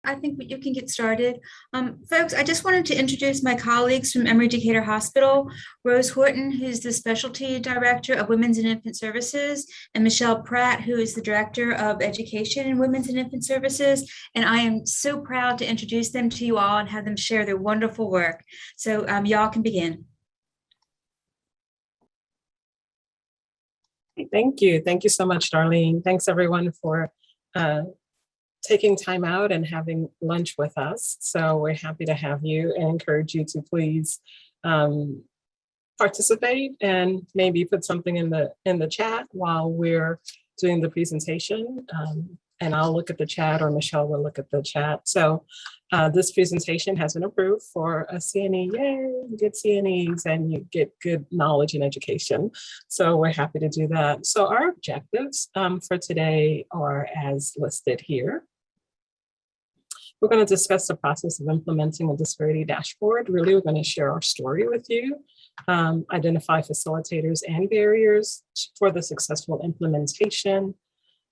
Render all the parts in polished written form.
I think you can get started. Folks, I just wanted to introduce my colleagues from Emory Decatur Hospital, Rose Horton, who's the Specialty Director of Women's and Infant Services, and Michelle Pratt, who is the Director of Education in Women's and Infant Services. And I am so proud to introduce them to you all and have them share their wonderful work. So y'all can begin. Thank you. Thank you so much, Darlene. Thanks everyone for taking time out and having lunch with us. So we're happy to have you and encourage you to please participate and maybe put something in the chat while we're doing the presentation. And I'll look at the chat, or Michelle will look at the chat. So this presentation has been approved for a CNE. Yay, you get CNEs and you get good knowledge and education. So we're happy to do that. So our objectives for today are as listed here. We're going to discuss the process of implementing a disparity dashboard. Really, we're going to share our story with you, identify facilitators and barriers for the successful implementation,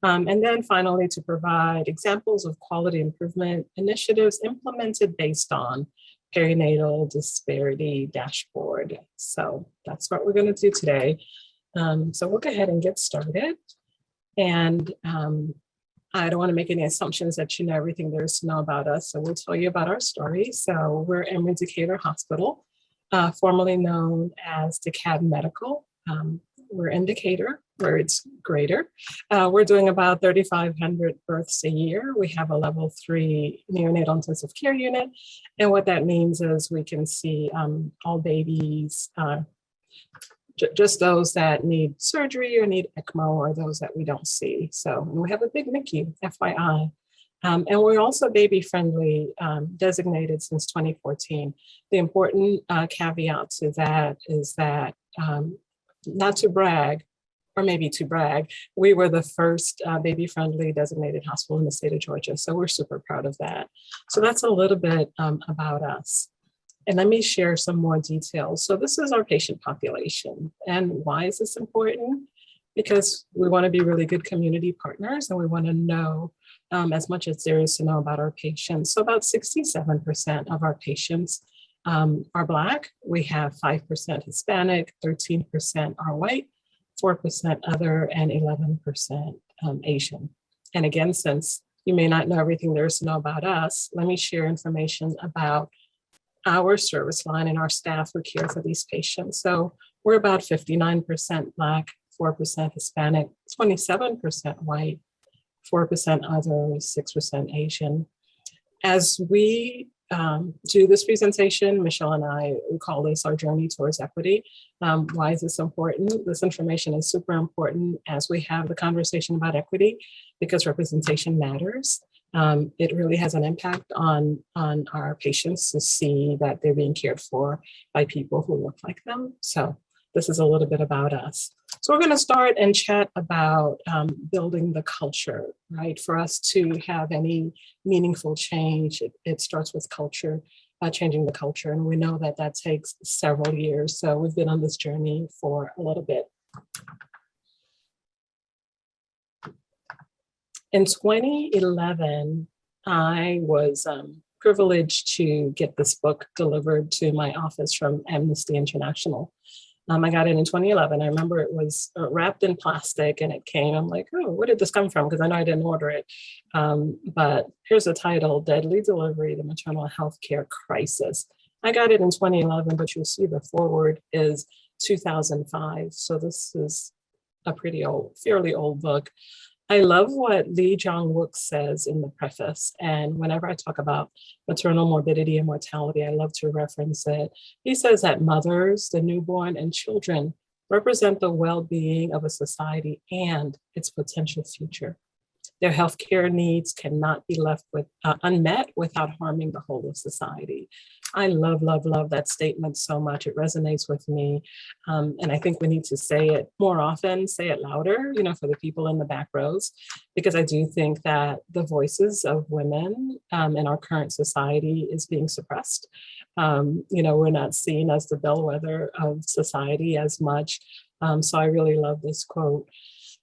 and then finally to provide examples of quality improvement initiatives implemented based on perinatal disparity dashboard. So that's what we're going to do today. So we'll go ahead and get started. And I don't want to make any assumptions that you know everything there is to know about us. So we'll tell you about our story. So we're Emory Decatur Hospital, formerly known as DeKalb Medical. We're in Decatur, where it's greater. We're doing about 3,500 births a year. We have a level 3 neonatal intensive care unit. And what that means is we can see all babies, just those that need surgery or need ECMO, or those that we don't see. So we have a big NICU, FYI. And we're also baby friendly, designated since 2014. The important caveat to that is that, not to brag, or maybe to brag, we were the first baby friendly designated hospital in the state of Georgia. So we're super proud of that. So that's a little bit about us. And let me share some more details. So this is our patient population. And why is this important? Because we want to be really good community partners, and we want to know as much as there is to know about our patients. So about 67% of our patients are Black. We have 5% Hispanic, 13% are white, 4% other, and 11% Asian. And again, since you may not know everything there is to know about us, let me share information about our service line and our staff who care for these patients. So we're about 59% Black, 4% Hispanic, 27% white, 4% others, 6% Asian. As we do this presentation, Michelle and I, we call this our journey towards equity. Why is this important? This information is super important as we have the conversation about equity, because representation matters. It really has an impact on our patients to see that they're being cared for by people who look like them. So this is a little bit about us. So we're going to start and chat about building the culture, right? For us to have any meaningful change, it starts with culture, changing the culture. And we know that that takes several years. So we've been on this journey for a little bit. In 2011, I was privileged to get this book delivered to my office from Amnesty International. I got it in 2011. I remember it was wrapped in plastic and it came. I'm like, oh, where did this come from? Because I know I didn't order it. But here's the title, Deadly Delivery, the Maternal Health Care Crisis. I got it in 2011, but you'll see the forward is 2005. So this is a pretty old, fairly old book. I love what Lee Jong-wook says in the preface. And whenever I talk about maternal morbidity and mortality, I love to reference it. He says that mothers, the newborn, and children represent the well-being of a society and its potential future. Their healthcare needs cannot be left unmet without harming the whole of society. I love, love, love that statement so much. It resonates with me. And I think we need to say it more often, say it louder, for the people in the back rows, because I do think that the voices of women in our current society is being suppressed. We're not seen as the bellwether of society as much. So I really love this quote.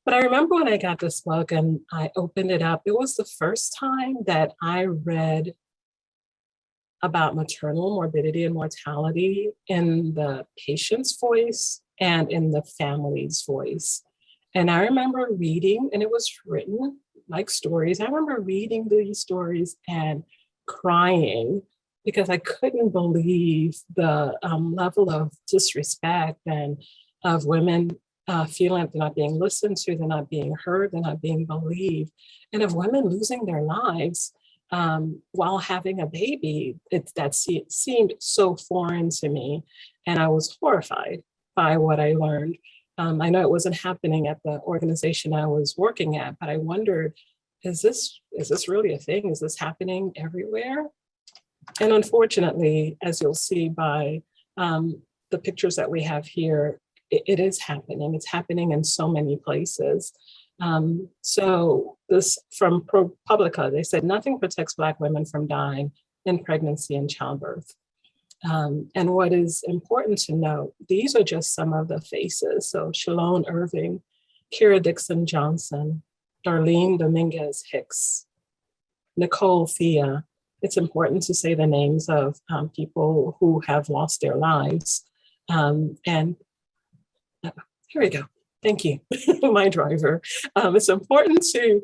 But I remember when I got this book and I opened it up, it was the first time that I read about maternal morbidity and mortality in the patient's voice and in the family's voice. And I remember reading, and it was written like stories. I remember reading these stories and crying because I couldn't believe the level of disrespect and of women feeling like they're not being listened to, they're not being heard, they're not being believed, and of women losing their lives while having a baby. That seemed so foreign to me, and I was horrified by what I learned. I know it wasn't happening at the organization I was working at, but I wondered, is this really a thing? Is this happening everywhere? And unfortunately, as you'll see by the pictures that we have here, it is happening. It's happening in so many places. So this from ProPublica, they said nothing protects Black women from dying in pregnancy and childbirth. And what is important to note, these are just some of the faces. So Shalone Irving, Kira Dixon Johnson, Darlene Dominguez Hicks, Nicole Thea. It's important to say the names of people who have lost their lives. And here we go. Thank you, my driver. It's important to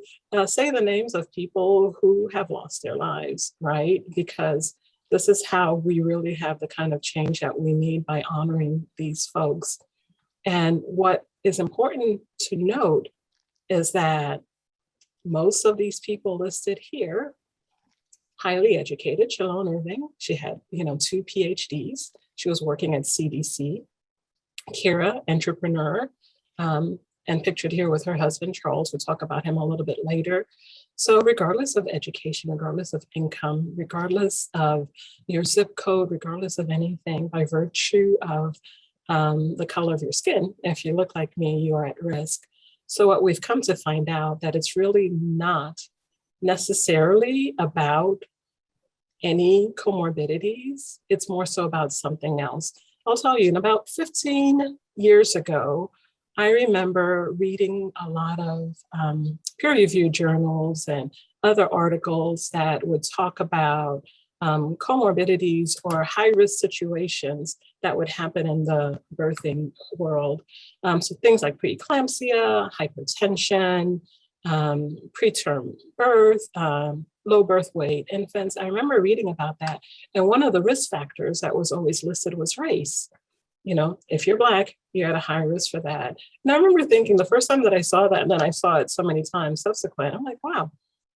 say the names of people who have lost their lives, right? Because this is how we really have the kind of change that we need by honoring these folks. And what is important to note is that most of these people listed here, highly educated. Shalone Irving, she had 2 PhDs. She was working at CDC. Kira, entrepreneur, and pictured here with her husband, Charles. We'll talk about him a little bit later. So regardless of education, regardless of income, regardless of your zip code, regardless of anything, by virtue of the color of your skin, if you look like me, you are at risk. So what we've come to find out that it's really not necessarily about any comorbidities. It's more so about something else. I'll tell you, in about 15 years ago, I remember reading a lot of peer-reviewed journals and other articles that would talk about comorbidities or high-risk situations that would happen in the birthing world. So things like preeclampsia, hypertension, preterm birth, low birth weight infants. I remember reading about that. And one of the risk factors that was always listed was race. If you're Black, you're at a high risk for that. And I remember thinking the first time that I saw that, and then I saw it so many times subsequent, I'm like, wow,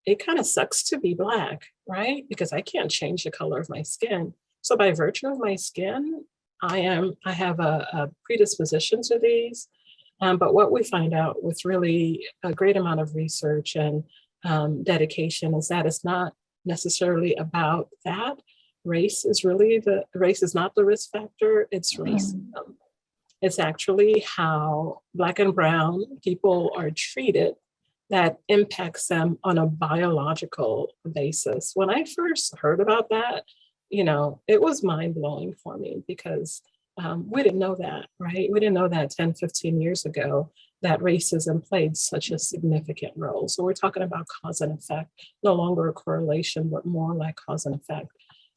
it kind of sucks to be Black, right? Because I can't change the color of my skin. So by virtue of my skin, I have a predisposition to these. But what we find out with really a great amount of research and dedication is that it's not necessarily about that. Race is not the risk factor, it's racism. It's actually how Black and brown people are treated that impacts them on a biological basis. When I first heard about that, it was mind-blowing for me because we didn't know that, right? We didn't know that 10, 15 years ago, that racism played such a significant role. So we're talking about cause and effect, no longer a correlation, but more like cause and effect.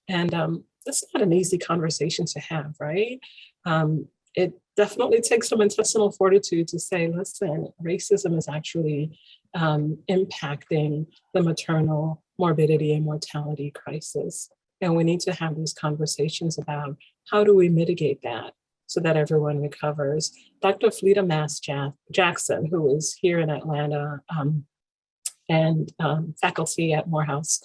And it's not an easy conversation to have, right? It definitely takes some intestinal fortitude to say, listen, racism is actually impacting the maternal morbidity and mortality crisis. And we need to have these conversations about how do we mitigate that so that everyone recovers. Dr. Fleta Mass Jackson, who is here in Atlanta and faculty at Morehouse,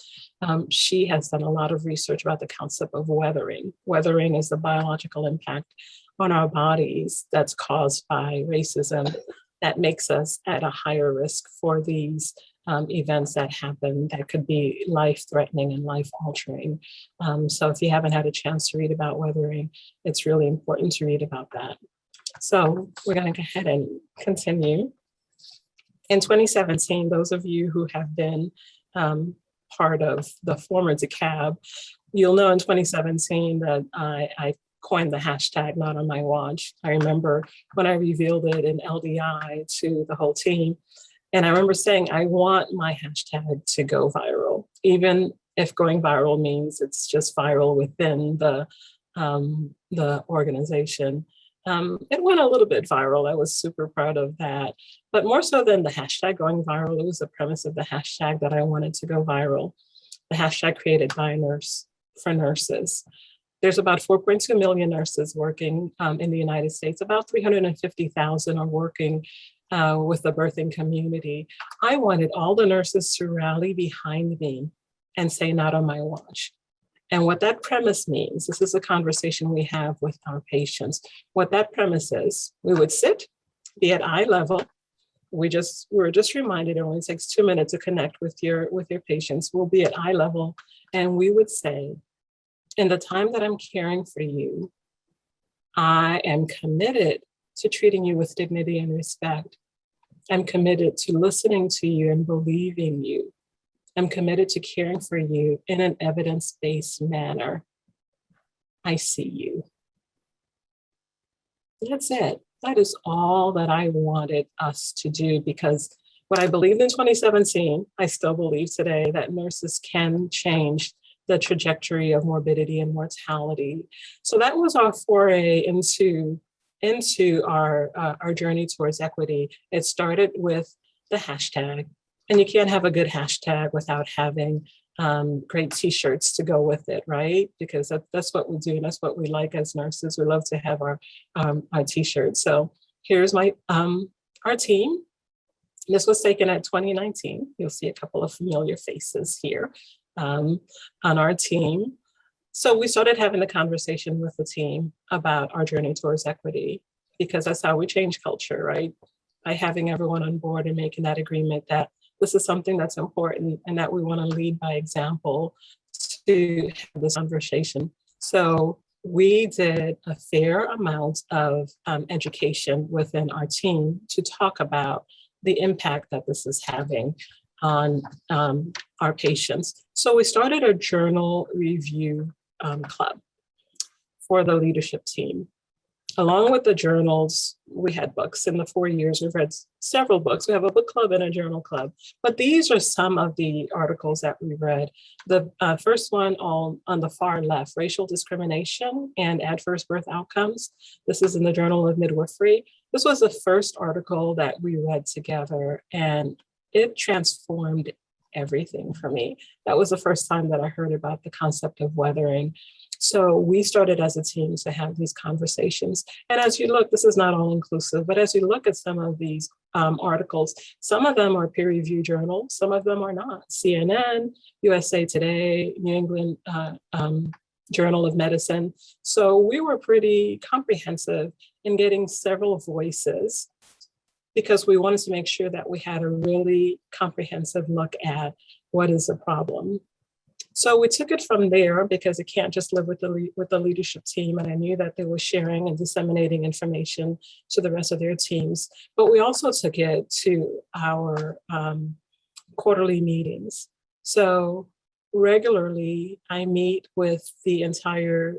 she has done a lot of research about the concept of weathering. Weathering is the biological impact on our bodies that's caused by racism that makes us at a higher risk for these events that happen that could be life-threatening and life-altering. So if you haven't had a chance to read about weathering, it's really important to read about that. So we're going to go ahead and continue. In 2017, those of you who have been part of the former DeKalb, you'll know in 2017 that I coined the hashtag not on my watch. I remember when I revealed it in LDI to the whole team. And I remember saying, I want my hashtag to go viral, even if going viral means it's just viral within the organization. It went a little bit viral. I was super proud of that. But more so than the hashtag going viral, it was the premise of the hashtag that I wanted to go viral. The hashtag created by a nurse for nurses. There's about 4.2 million nurses working in the United States. About 350,000 are working with the birthing community. I wanted all the nurses to rally behind me and say, not on my watch. And what that premise means, this is a conversation we have with our patients. What that premise is, we would sit, be at eye level. We're just reminded it only takes 2 minutes to connect with your patients. We'll be at eye level, and we would say, in the time that I'm caring for you, I am committed to treating you with dignity and respect. I'm committed to listening to you and believing you. I'm committed to caring for you in an evidence-based manner. I see you. That's it. That is all that I wanted us to do, because what I believed in 2017, I still believe today, that nurses can change the trajectory of morbidity and mortality. So that was our foray into our journey towards equity. It started with the hashtag, and you can't have a good hashtag without having great t-shirts to go with it, right? Because that's what we do. That's what we like as nurses. We love to have our t-shirts. So here's our team. This was taken at 2019. You'll see a couple of familiar faces here on our team. So we started having the conversation with the team about our journey towards equity, because that's how we change culture, right? By having everyone on board and making that agreement that this is something that's important and that we want to lead by example to have this conversation. So we did a fair amount of education within our team to talk about the impact that this is having on our patients. So we started a journal review club for the leadership team. Along with the journals, we had books. In the 4 years, we've read several books. We have a book club and a journal club. But these are some of the articles that we read. The first one on the far left, Racial Discrimination and Adverse Birth Outcomes. This is in the Journal of Midwifery. This was the first article that we read together, and it transformed everything for me. That was the first time that I heard about the concept of weathering. So we started as a team to have these conversations. And as you look, this is not all inclusive, but as you look at some of these articles, some of them are peer-reviewed journals, some of them are not. CNN, USA Today, New England Journal of Medicine. So we were pretty comprehensive in getting several voices, because we wanted to make sure that we had a really comprehensive look at what is the problem. So we took it from there, because it can't just live with the leadership team. And I knew that they were sharing and disseminating information to the rest of their teams. But we also took it to our quarterly meetings. So regularly, I meet with the entire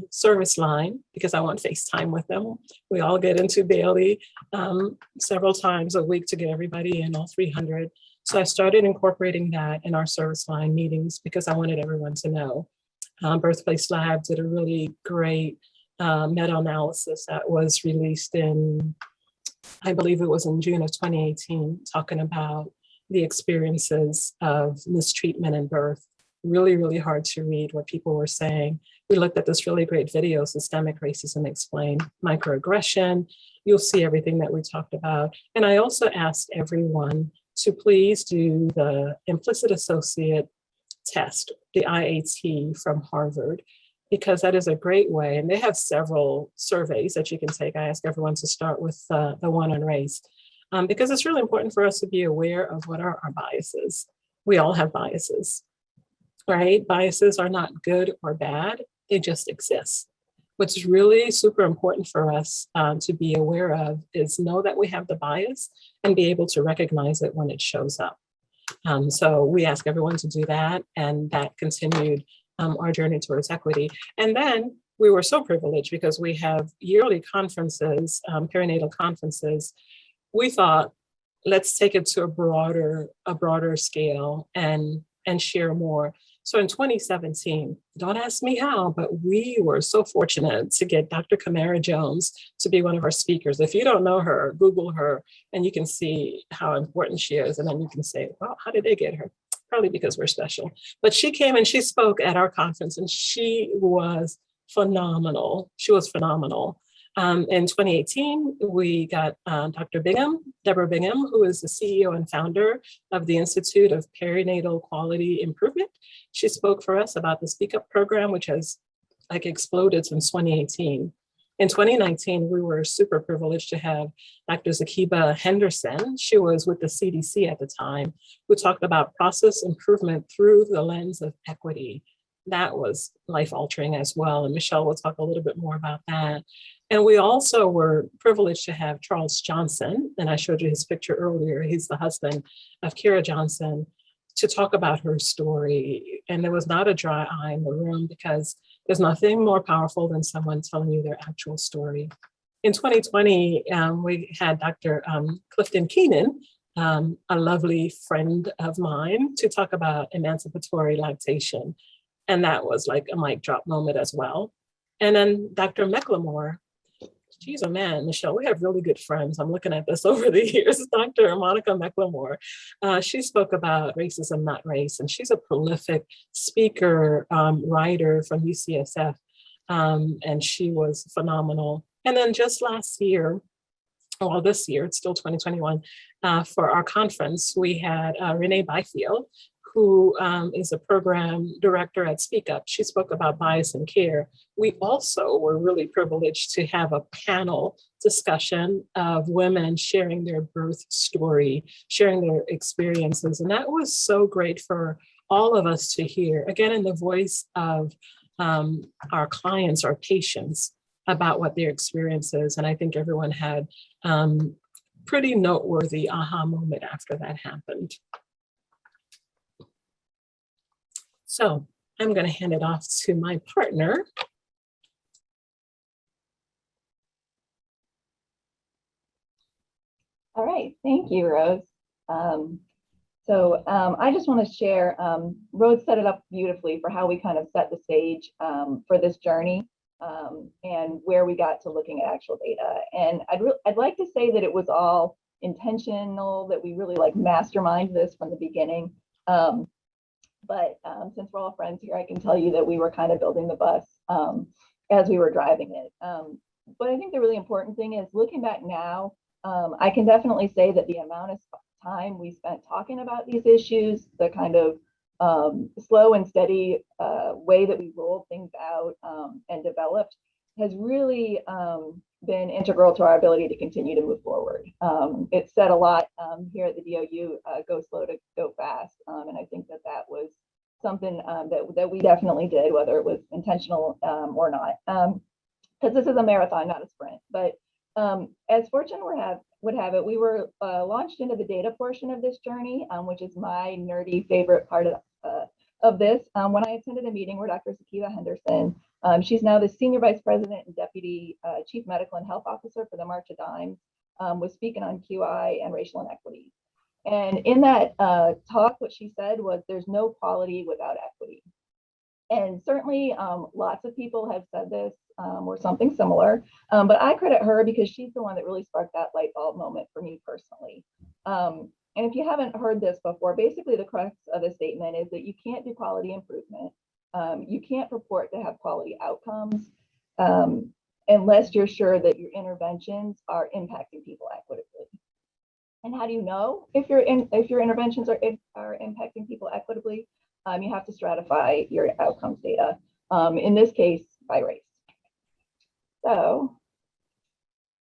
service line, because I want FaceTime with them. We all get into daily several times a week to get everybody in, all 300. So I started incorporating that in our service line meetings, because I wanted everyone to know. Birthplace Lab did a really great meta-analysis that was released in, I believe it was in June of 2018, talking about the experiences of mistreatment in birth. Really, really hard to read what people were saying. We looked at this really great video, Systemic Racism Explained, Microaggression. You'll see everything that we talked about. And I also asked everyone to please do the implicit associate test, the IAT from Harvard, because that is a great way. And they have several surveys that you can take. I ask everyone to start with the one on race, because it's really important for us to be aware of what are our biases. We all have biases, right? Biases are not good or bad, they just exist. What's really super important for us to be aware of is know that we have the bias and be able to recognize it when it shows up. So we ask everyone to do that, and that continued our journey towards equity. And then we were so privileged because we have yearly conferences, perinatal conferences. We thought, let's take it to a broader scale and share more. So in 2017, don't ask me how, but we were so fortunate to get Dr. Kamara Jones to be one of our speakers. If you don't know her, Google her and you can see how important she is. And then you can say, well, how did they get her? Probably because we're special. But she came and she spoke at our conference and she was phenomenal. She was phenomenal. In 2018, we got Deborah Bingham, who is the CEO and founder of the Institute of Perinatal Quality Improvement. She spoke for us about the Speak Up program, which has like exploded since 2018. In 2019, we were super privileged to have Dr. Zakiba Henderson. She was with the CDC at the time, who talked about process improvement through the lens of equity. That was life-altering as well. And Michelle will talk a little bit more about that. And we also were privileged to have Charles Johnson, and I showed you his picture earlier. He's the husband of Kira Johnson, to talk about her story. And there was not a dry eye in the room because there's nothing more powerful than someone telling you their actual story. In 2020, we had Dr. Clifton Keenan, a lovely friend of mine, to talk about emancipatory lactation. And that was like a mic drop moment as well. And then Dr. McLemore, geez, oh man, Michelle, we have really good friends. I'm looking at this over the years. Dr. Monica McLemore, she spoke about racism, not race. And she's a prolific speaker, writer from UCSF. And she was phenomenal. And then just last year, well, this year, it's still 2021, for our conference, we had Renee Byfield, who is a program director at Speak Up. She spoke about bias in care. We also were really privileged to have a panel discussion of women sharing their birth story, sharing their experiences. And that was so great for all of us to hear, again, in the voice of our clients, our patients, about what their experience is. And I think everyone had pretty noteworthy aha moment after that happened. So I'm going to hand it off to my partner. All right, thank you, Rose. I just want to share, Rose set it up beautifully for how we kind of set the stage for this journey and where we got to looking at actual data. And I'd like to say that it was all intentional, that we really like masterminded this from the beginning. But since we're all friends here, I can tell you that we were kind of building the bus as we were driving it. But I think the really important thing is looking back now, I can definitely say that the amount of time we spent talking about these issues, the kind of slow and steady way that we rolled things out and developed has really been integral to our ability to continue to move forward. It said a lot here at the DOU, go slow to go fast. And I think that that was something that we definitely did, whether it was intentional or not. Because this is a marathon, not a sprint. But as fortune would have it, we were launched into the data portion of this journey, which is my nerdy favorite part of this. When I attended a meeting where Dr. Zakiba Henderson, she's now the Senior Vice President and Deputy Chief Medical and Health Officer for the March of Dimes, was speaking on QI and racial inequity. And in that talk, what she said was, there's no quality without equity. And certainly lots of people have said this or something similar, but I credit her because she's the one that really sparked that light bulb moment for me personally. And if you haven't heard this before, basically the crux of the statement is that you can't do quality improvement. You can't purport to have quality outcomes unless you're sure that your interventions are impacting people equitably. And how do you know if your interventions are impacting people equitably? You have to stratify your outcomes data, in this case, by race. So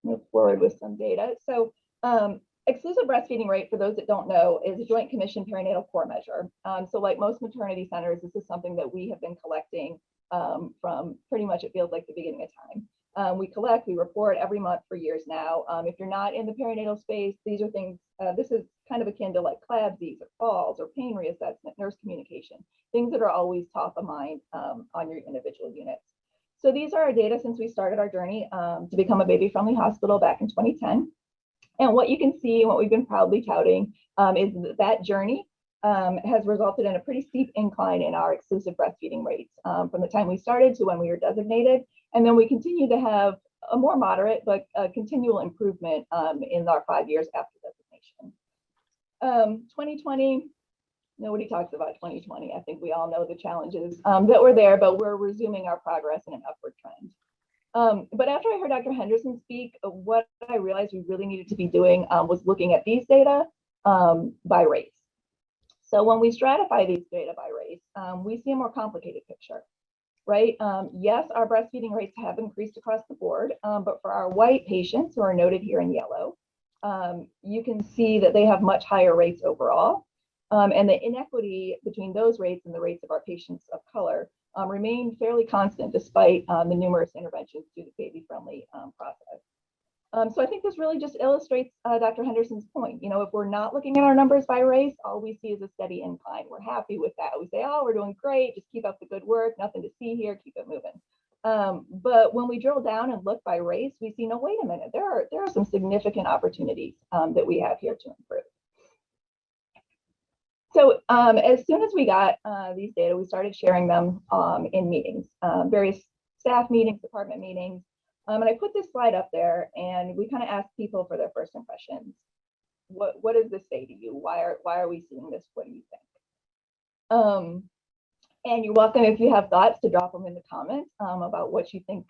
move forward with some data. So exclusive breastfeeding rate, for those that don't know, is a Joint Commission perinatal core measure. So like most maternity centers, this is something that we have been collecting from pretty much, it feels like the beginning of time. We collect, we report every month for years now. If you're not in the perinatal space, these are things, this is kind of akin to like CLABSIs or falls or pain reassessment, nurse communication, things that are always top of mind on your individual units. So these are our data since we started our journey to become a baby-friendly hospital back in 2010. And what you can see, and what we've been proudly touting, is that journey has resulted in a pretty steep incline in our exclusive breastfeeding rates from the time we started to when we were designated. And then we continue to have a more moderate but continual improvement in our 5 years after designation. 2020, nobody talks about 2020. I think we all know the challenges that were there, but we're resuming our progress in an upward trend. But after I heard Dr. Henderson speak, what I realized we really needed to be doing was looking at these data by race. So when we stratify these data by race, we see a more complicated picture, right? Yes, our breastfeeding rates have increased across the board, but for our white patients who are noted here in yellow, you can see that they have much higher rates overall. And the inequity between those rates and the rates of our patients of color remain fairly constant despite the numerous interventions through the baby-friendly process. So I think this really just illustrates Dr. Henderson's point. You know, if we're not looking at our numbers by race, all we see is a steady incline. We're happy with that. We say, oh, we're doing great. Just keep up the good work. Nothing to see here. Keep it moving. But when we drill down and look by race, we see, no, wait a minute. There are some significant opportunities that we have here to improve. So as soon as we got these data, we started sharing them in meetings, various staff meetings, department meetings. And I put this slide up there, and we kind of asked people for their first impressions. What does this say to you? Why are we seeing this? What do you think? And you're welcome, if you have thoughts, to drop them in the comments about what you think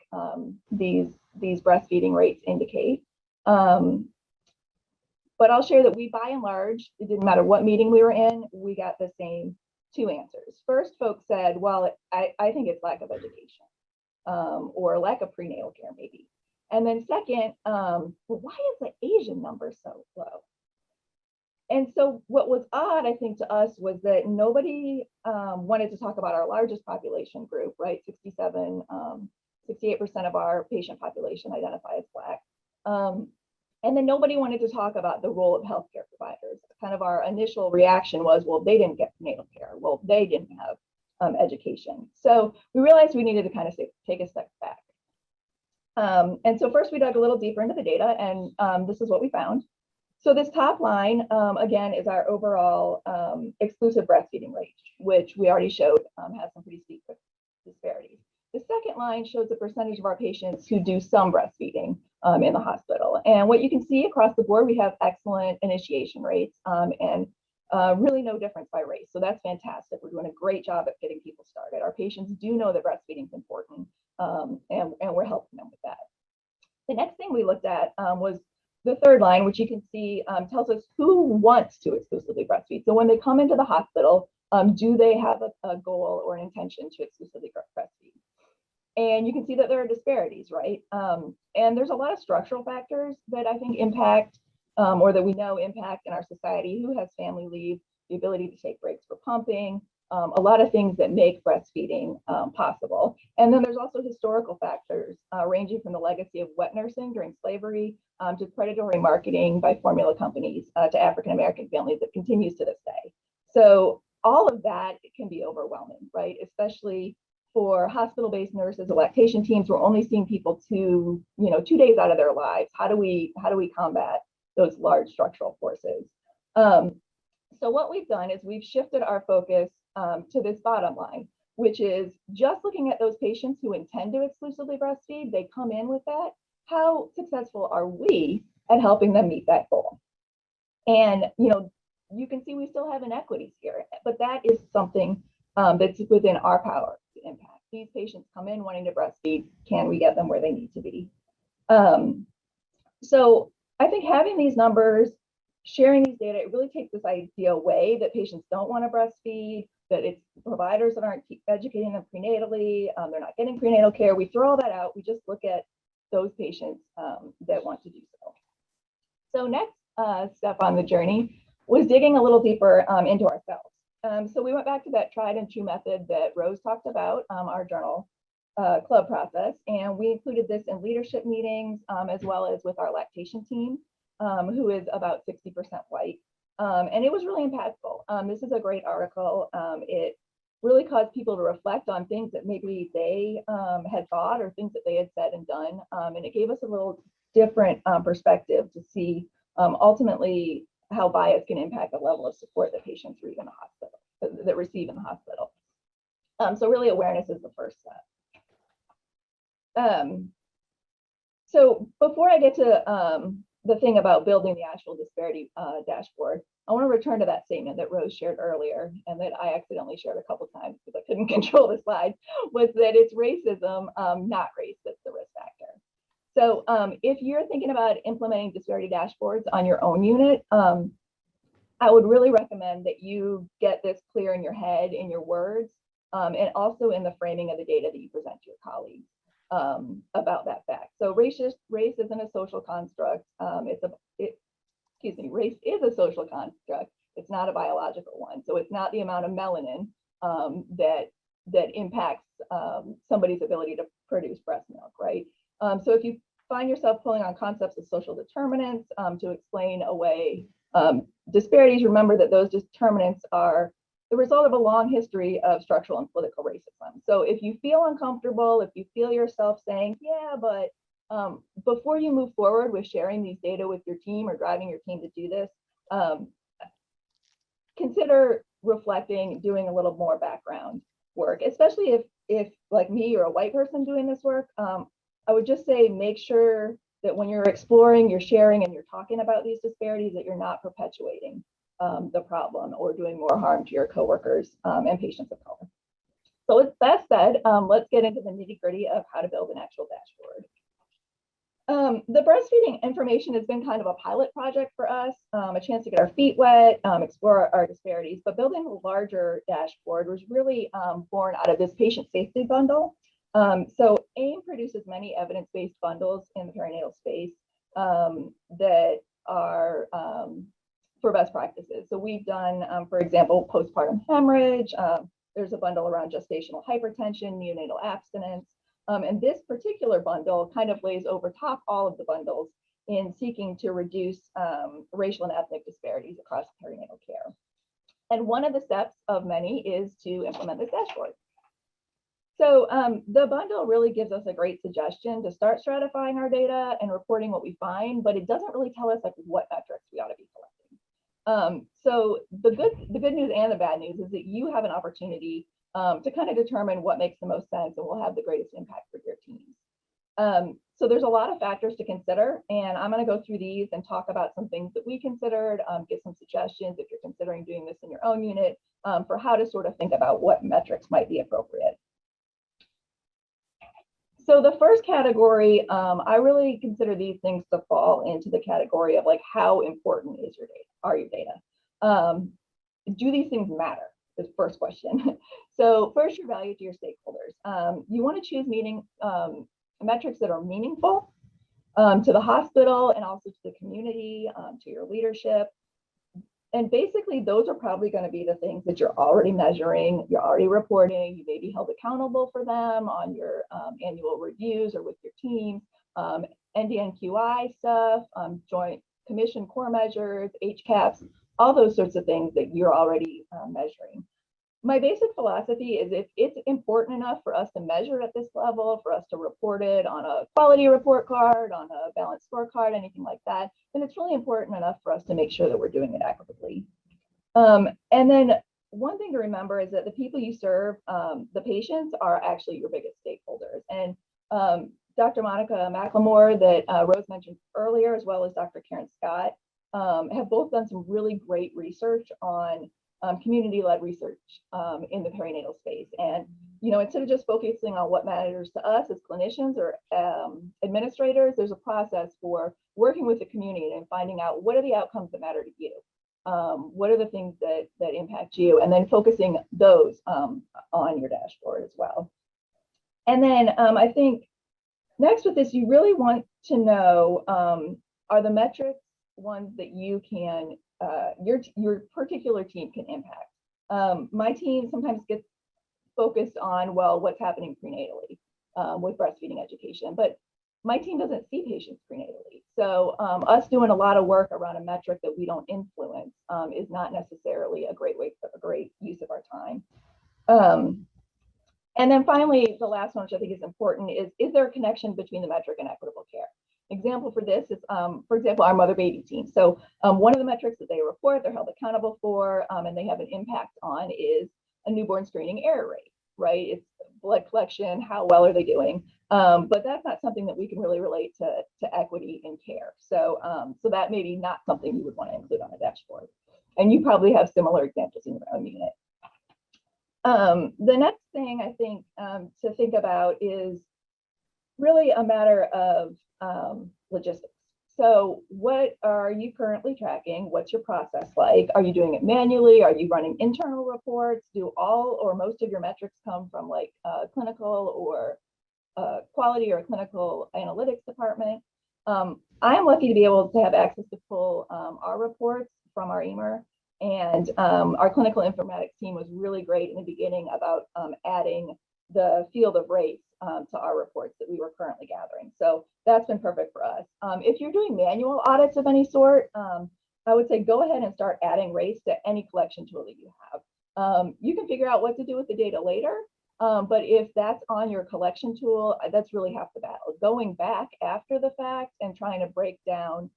these breastfeeding rates indicate. But I'll share that we, by and large, it didn't matter what meeting we were in, we got the same two answers. First, folks said, well, I think it's lack of education or lack of prenatal care, maybe. And then second, well, why is the Asian number so low? And so what was odd, I think, to us was that nobody wanted to talk about our largest population group, right? 68% of our patient population identify as Black. And then nobody wanted to talk about the role of healthcare providers. Kind of our initial reaction was, well, they didn't get prenatal care. Well, they didn't have education. So we realized we needed to kind of take a step back. And so first we dug a little deeper into the data, and this is what we found. So this top line, again, is our overall exclusive breastfeeding rate, which we already showed has some pretty steep disparities. The second line shows the percentage of our patients who do some breastfeeding in the hospital. And what you can see across the board, we have excellent initiation rates and really no difference by race. So that's fantastic. We're doing a great job at getting people started. Our patients do know that breastfeeding is important, and we're helping them with that. The next thing we looked at was the third line, which you can see tells us who wants to exclusively breastfeed. So when they come into the hospital, do they have a goal or an intention to exclusively breastfeed? And you can see that there are disparities, right? And there's a lot of structural factors that I think impact, or that we know impact in our society. Who has family leave, the ability to take breaks for pumping, a lot of things that make breastfeeding possible. And then there's also historical factors ranging from the legacy of wet nursing during slavery to predatory marketing by formula companies to African-American families that continues to this day. So all of that can be overwhelming, right? Especially for hospital-based nurses, the lactation teams, we're only seeing people 2 days out of their lives. How do we combat those large structural forces? So what we've done is we've shifted our focus to this bottom line, which is just looking at those patients who intend to exclusively breastfeed. They come in with that. How successful are we at helping them meet that goal? And you can see we still have inequities here, but that is something that's within our power to impact. These patients come in wanting to breastfeed. Can we get them where they need to be? So I think having these numbers, sharing these data, it really takes this idea away that patients don't want to breastfeed, that it's providers that aren't educating them prenatally, they're not getting prenatal care. We throw all that out. We just look at those patients that want to do so. So next step on the journey was digging a little deeper into ourselves. So we went back to that tried and true method that Rose talked about, our journal club process, and we included this in leadership meetings as well as with our lactation team, who is about 60% white. And it was really impactful. This is a great article. It really caused people to reflect on things that maybe they had thought or things that they had said and done. And it gave us a little different perspective to see ultimately how bias can impact the level of support that patients receive in the hospital, that receive in the hospital. So really awareness is the first step. So before I get to the thing about building the actual disparity dashboard, I want to return to that statement that Rose shared earlier and that I accidentally shared a couple times because I couldn't control the slide, was that it's racism, not race, that's the risk factor. So if you're thinking about implementing disparity dashboards on your own unit, I would really recommend that you get this clear in your head, in your words, and also in the framing of the data that you present to your colleagues about that fact. So race isn't a social construct. Race is a social construct. It's not a biological one. So it's not the amount of melanin that impacts somebody's ability to produce breast milk, right? So if you find yourself pulling on concepts of social determinants to explain away disparities, remember that those determinants are the result of a long history of structural and political racism. So if you feel uncomfortable, if you feel yourself saying, yeah, but before you move forward with sharing these data with your team or driving your team to do this, consider reflecting, doing a little more background work, especially if like me, you're a white person doing this work. I would just say, make sure that when you're exploring, you're sharing, and you're talking about these disparities, that you're not perpetuating the problem or doing more harm to your coworkers and patients of color. So with that said, let's get into the nitty-gritty of how to build an actual dashboard. The breastfeeding information has been kind of a pilot project for us, a chance to get our feet wet, explore our disparities, but building a larger dashboard was really born out of this patient safety bundle. So AIM produces many evidence-based bundles in the perinatal space that are for best practices. So we've done, for example, postpartum hemorrhage. There's a bundle around gestational hypertension, neonatal abstinence. And this particular bundle kind of lays over top all of the bundles in seeking to reduce racial and ethnic disparities across perinatal care. And one of the steps of many is to implement this dashboard. So the bundle really gives us a great suggestion to start stratifying our data and reporting what we find, but it doesn't really tell us like what metrics we ought to be collecting. So the good news and the bad news is that you have an opportunity to kind of determine what makes the most sense and will have the greatest impact for your teams. So there's a lot of factors to consider, and I'm going to go through these and talk about some things that we considered, give some suggestions if you're considering doing this in your own unit for how to sort of think about what metrics might be appropriate. So the first category, I really consider these things to fall into the category of like, how important is your data? Are your data? Do these things matter? Is the first question. So first, your value to your stakeholders. You want to choose metrics that are meaningful to the hospital and also to the community, to your leadership. And basically, those are probably going to be the things that you're already measuring, you're already reporting, you may be held accountable for them on your annual reviews or with your team, NDNQI stuff, joint commission core measures, HCAPs, all those sorts of things that you're already measuring. My basic philosophy is if it's important enough for us to measure at this level, for us to report it on a quality report card, on a balanced scorecard, anything like that, then it's really important enough for us to make sure that we're doing it accurately. And then one thing to remember is that the people you serve, the patients, are actually your biggest stakeholders. And Dr. Monica McLemore that Rose mentioned earlier, as well as Dr. Karen Scott, have both done some really great research on community-led research in the perinatal space. And, you know, instead of just focusing on what matters to us as clinicians or administrators, there's a process for working with the community and finding out what are the outcomes that matter to you. What are the things that impact you, and then focusing those on your dashboard as well. And then I think next with this, you really want to know, are the metrics ones that you can, your particular team can impact. My team sometimes gets focused on, well, what's happening prenatally with breastfeeding education, but my team doesn't see patients prenatally. So us doing a lot of work around a metric that we don't influence is not necessarily a great use of our time. Um, and then finally, the last one, which I think is important, is there a connection between the metric and equitable care? Example for this is, for example, our mother-baby team. So one of the metrics that they report, they're held accountable for, and they have an impact on is a newborn screening error rate, right? It's blood collection, how well are they doing? But that's not something that we can really relate to equity in care. So, so that may be not something you would want to include on a dashboard. And you probably have similar examples in your own unit. The next thing I think to think about is really a matter of logistics. So what are you currently tracking? What's your process like? Are you doing it manually? Are you running internal reports? Do all or most of your metrics come from like clinical or quality or clinical analytics department? I am lucky to be able to have access to pull our reports from our EMR. And our clinical informatics team was really great in the beginning about adding the field of race to our reports that we were currently gathering. So that's been perfect for us. If you're doing manual audits of any sort, I would say go ahead and start adding race to any collection tool that you have. You can figure out what to do with the data later, but if that's on your collection tool, that's really half the battle. Going back after the fact and trying to break down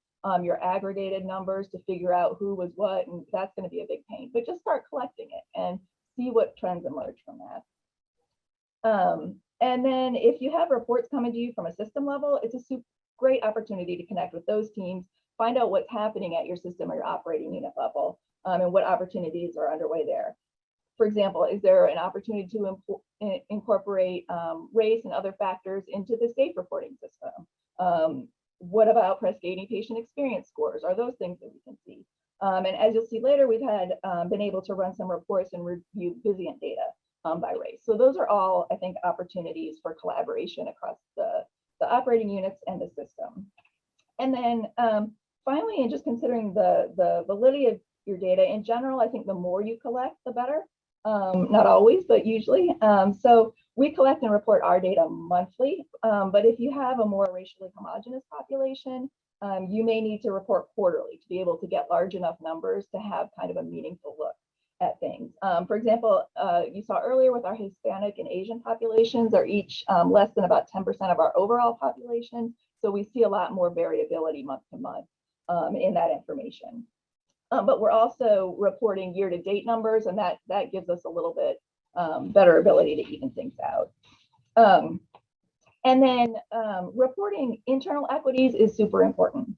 your aggregated numbers to figure out who was what, and that's going to be a big pain. But just start collecting it and see what trends emerge from that. And then if you have reports coming to you from a system level, it's a great opportunity to connect with those teams, find out what's happening at your system or your operating unit level, and what opportunities are underway there. For example, is there an opportunity to incorporate race and other factors into the state reporting system? What about Prescading patient experience scores? Are those things that we can see? And as you'll see later, we've had been able to run some reports and review Vizient data by race. So those are all, I think, opportunities for collaboration across the operating units and the system. And then finally, and just considering the validity of your data in general, I think the more you collect, the better. Not always, but usually. So we collect and report our data monthly, but if you have a more racially homogeneous population, you may need to report quarterly to be able to get large enough numbers to have kind of a meaningful look at things. For example, you saw earlier with our Hispanic and Asian populations are each less than about 10% of our overall population. So we see a lot more variability month to month in that information. But we're also reporting year-to-date numbers, and that gives us a little bit better ability to even things out. And then reporting internal equities is super important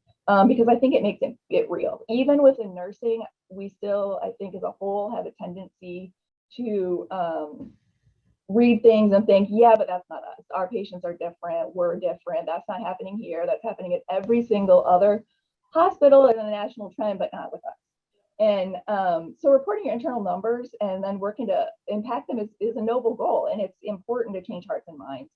because I think it makes it real. Even within nursing, we still, I think as a whole, have a tendency to read things and think, yeah, but that's not us. Our patients are different. We're different. That's not happening here. That's happening at every single other hospital in a national trend, but not with us. And so reporting your internal numbers and then working to impact them is a noble goal, and it's important to change hearts and minds.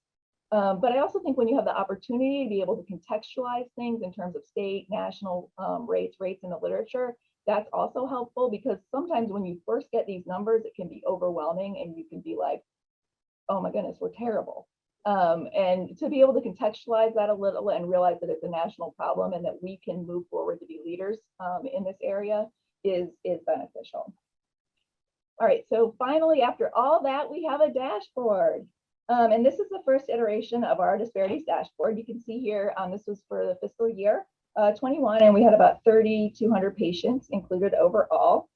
But I also think when you have the opportunity to be able to contextualize things in terms of state, national rates in the literature, that's also helpful, because sometimes when you first get these numbers, it can be overwhelming and you can be like, oh my goodness, we're terrible. And to be able to contextualize that a little and realize that it's a national problem and that we can move forward to be leaders in this area is beneficial. All right, so finally, after all that, we have a dashboard. And this is the first iteration of our disparities dashboard. You can see here, this was for the fiscal year 21, and we had about 3,200 patients included overall.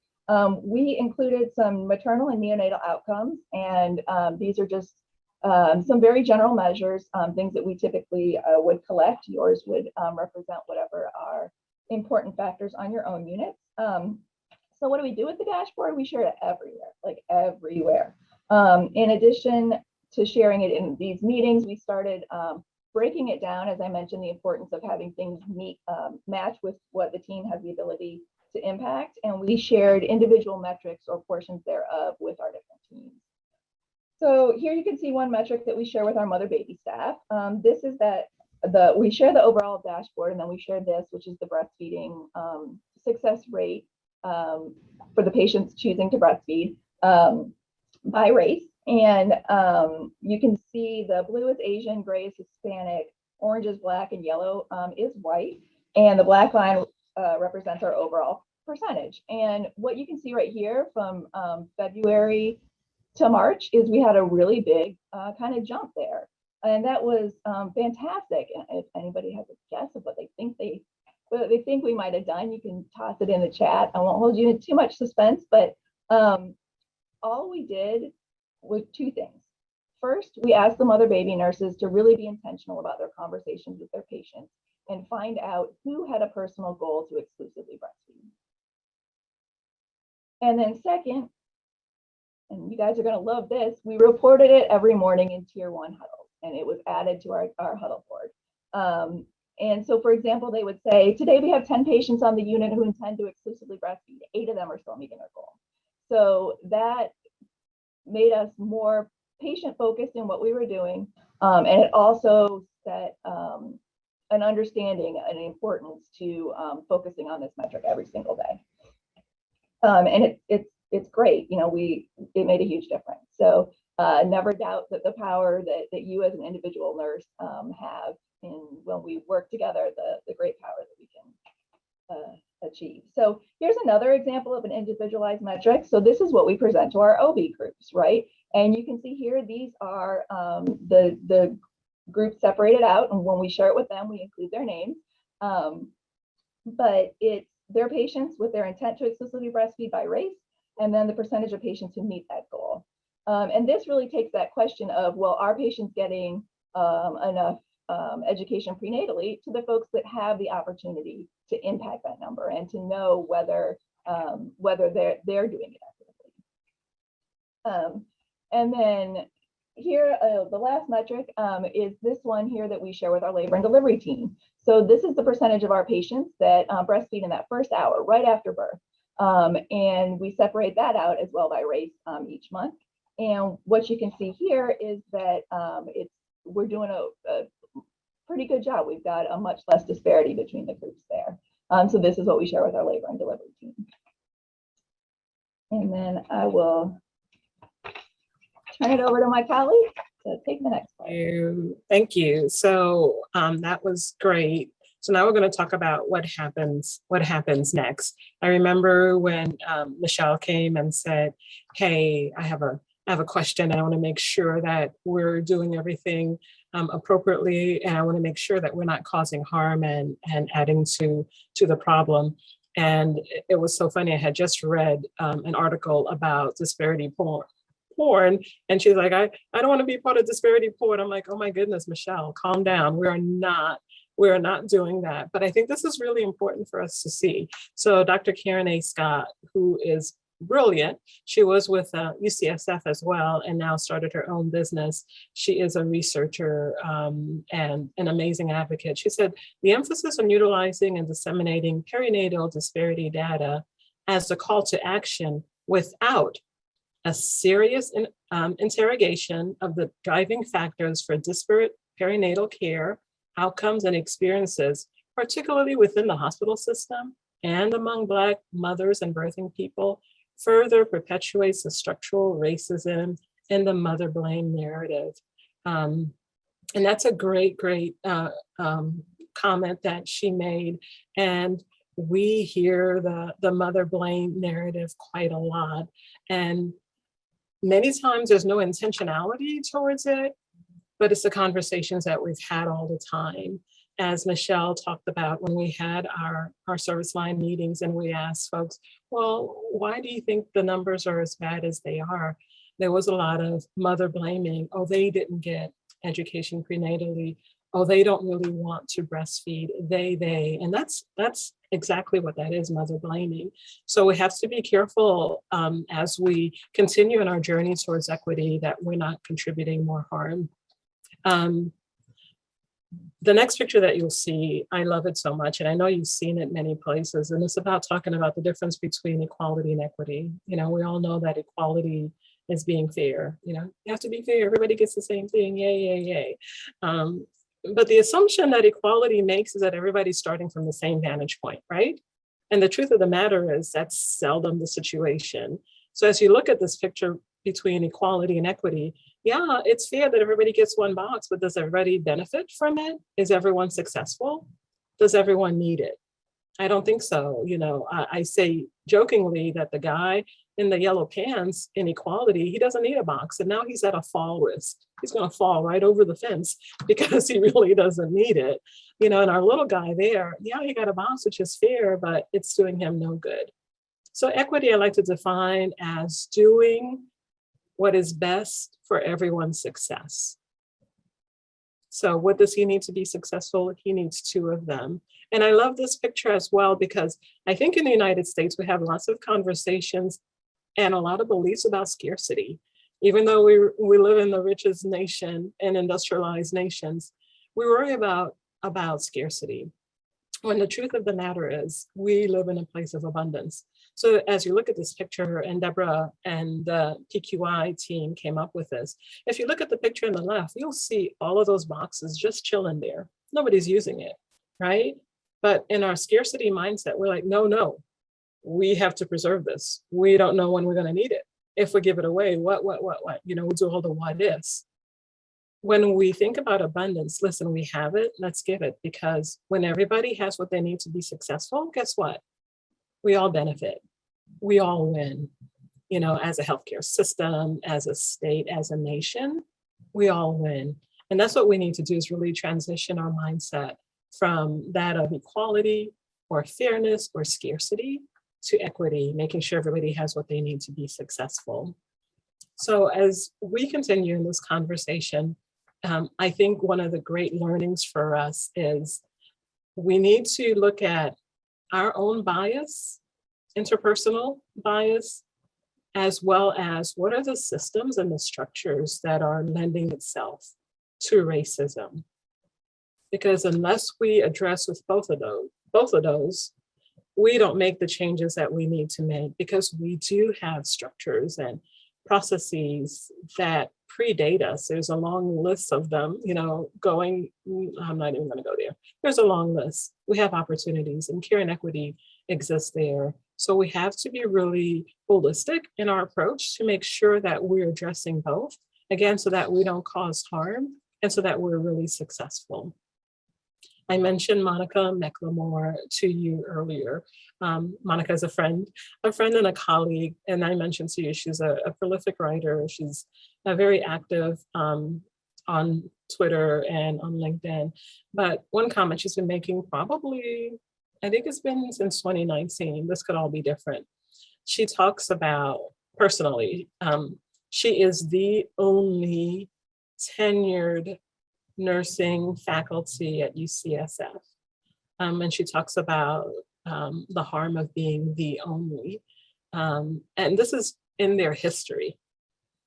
We included some maternal and neonatal outcomes, and these are just some very general measures, things that we typically would collect. Yours would represent whatever are important factors on your own units. So what do we do with the dashboard? We share it everywhere, like everywhere. In addition to sharing it in these meetings, we started breaking it down, as I mentioned, the importance of having things match with what the team has the ability to impact. And we shared individual metrics or portions thereof with our different teams. So here you can see one metric that we share with our mother-baby staff. This is that we share the overall dashboard, and then we share this, which is the breastfeeding success rate for the patients choosing to breastfeed by race. And you can see the blue is Asian, gray is Hispanic, orange is Black, and yellow is white. And the black line represents our overall percentage. And what you can see right here from February to March is we had a really big kind of jump there. And that was fantastic. And if anybody has a guess of what they think we might have done, you can toss it in the chat. I won't hold you in too much suspense, but all we did was two things. First, we asked the mother baby nurses to really be intentional about their conversations with their patients and find out who had a personal goal to exclusively breastfeed. And then second, and you guys are going to love this, we reported it every morning in tier 1 huddles, and it was added to our huddle board. And so, for example, they would say, today we have 10 patients on the unit who intend to exclusively breastfeed. 8 of them are still meeting their goal. So that made us more patient focused in what we were doing. And it also set an understanding and importance to focusing on this metric every single day. And it's great. You know, it made a huge difference. So never doubt that the power that you as an individual nurse have in when we work together, the great power that we can achieve. So here's another example of an individualized metric. So this is what we present to our OB groups, right? And you can see here, these are the groups separated out. And when we share it with them, we include their names. But it's their patients with their intent to exclusively breastfeed by race, and then the percentage of patients who meet that goal. And this really takes that question of, well, are patients getting enough education prenatally to the folks that have the opportunity to impact that number and to know whether they're doing it equitably. And then here, the last metric is this one here that we share with our labor and delivery team. So this is the percentage of our patients that breastfeed in that first hour right after birth. And we separate that out as well by race each month. And what you can see here is that we're doing a pretty good job. We've got a much less disparity between the groups there. So this is what we share with our labor and delivery team. And then I will turn it over to my colleague to take the next part. Thank you. So that was great. So now we're going to talk about what happens next. I remember when Michelle came and said, hey, I have a question. I want to make sure that we're doing everything appropriately, and I want to make sure that we're not causing harm and adding to the problem. And it was so funny. I had just read an article about disparity porn, and she's like, I don't want to be part of disparity porn. I'm like, oh my goodness, Michelle, calm down. We are not doing that. But I think this is really important for us to see. So Dr. Karen A. Scott, who is brilliant, she was with UCSF as well, and now started her own business. She is a researcher and an amazing advocate. She said, the emphasis on utilizing and disseminating perinatal disparity data as the call to action without a serious interrogation of the driving factors for disparate perinatal care, outcomes, and experiences, particularly within the hospital system and among Black mothers and birthing people, further perpetuates the structural racism and the mother blame narrative. And that's a great comment that she made. And we hear the mother blame narrative quite a lot. And many times there's no intentionality towards it, but it's the conversations that we've had all the time. As Michelle talked about when we had our service line meetings and we asked folks, well, why do you think the numbers are as bad as they are? There was a lot of mother blaming. Oh, they didn't get education prenatally. Oh, they don't really want to breastfeed. They. And that's exactly what that is, mother blaming. So we have to be careful as we continue in our journey towards equity that we're not contributing more harm. The next picture that you'll see, I love it so much, and I know you've seen it many places, and it's about talking about the difference between equality and equity. You know, we all know that equality is being fair. You know, you have to be fair, everybody gets the same thing, yay, yay, yay. But the assumption that equality makes is that everybody's starting from the same vantage point, right? And the truth of the matter is that's seldom the situation. So as you look at this picture between equality and equity, yeah, it's fair that everybody gets one box, but does everybody benefit from it? Is everyone successful? Does everyone need it? I don't think so. You know, I say jokingly that the guy in the yellow pants inequality, he doesn't need a box. And now he's at a fall risk. He's going to fall right over the fence because he really doesn't need it. You know, and our little guy there, yeah, he got a box, which is fair, but it's doing him no good. So equity, I like to define as doing what is best for everyone's success. So what does he need to be successful? He needs two of them. And I love this picture as well, because I think in the United States, we have lots of conversations and a lot of beliefs about scarcity. Even though we live in the richest nation and industrialized nations, we worry about scarcity. When the truth of the matter is, we live in a place of abundance. So as you look at this picture, and Deborah and the PQI team came up with this, if you look at the picture on the left, you'll see all of those boxes just chilling there. Nobody's using it, right? But in our scarcity mindset, we're like, no, we have to preserve this. We don't know when we're going to need it. If we give it away, what? You know, we'll do all the what ifs. When we think about abundance, listen, we have it, let's give it, because when everybody has what they need to be successful, guess what? We all benefit. We all win. You know, as a healthcare system, as a state, as a nation, we all win. And that's what we need to do, is really transition our mindset from that of equality or fairness or scarcity to equity, making sure everybody has what they need to be successful. So as we continue in this conversation, I think one of the great learnings for us is we need to look at our own bias, interpersonal bias, as well as what are the systems and the structures that are lending itself to racism. Because unless we address with both of those, we don't make the changes that we need to make, because we do have structures and processes that predate us. There's a long list of them, you know, I'm not even going to go there. There's a long list. We have opportunities, and care and equity exists there. So we have to be really holistic in our approach to make sure that we're addressing both, again, so that we don't cause harm and so that we're really successful. I mentioned Monica McLemore to you earlier. Monica is a friend and a colleague, and I mentioned to you, she's a prolific writer. She's very active on Twitter and on LinkedIn. But one comment she's been making probably, I think it's been since 2019, this could all be different. She talks about, personally, she is the only tenured nursing faculty at UCSF. And she talks about the harm of being the only. And this is in their history.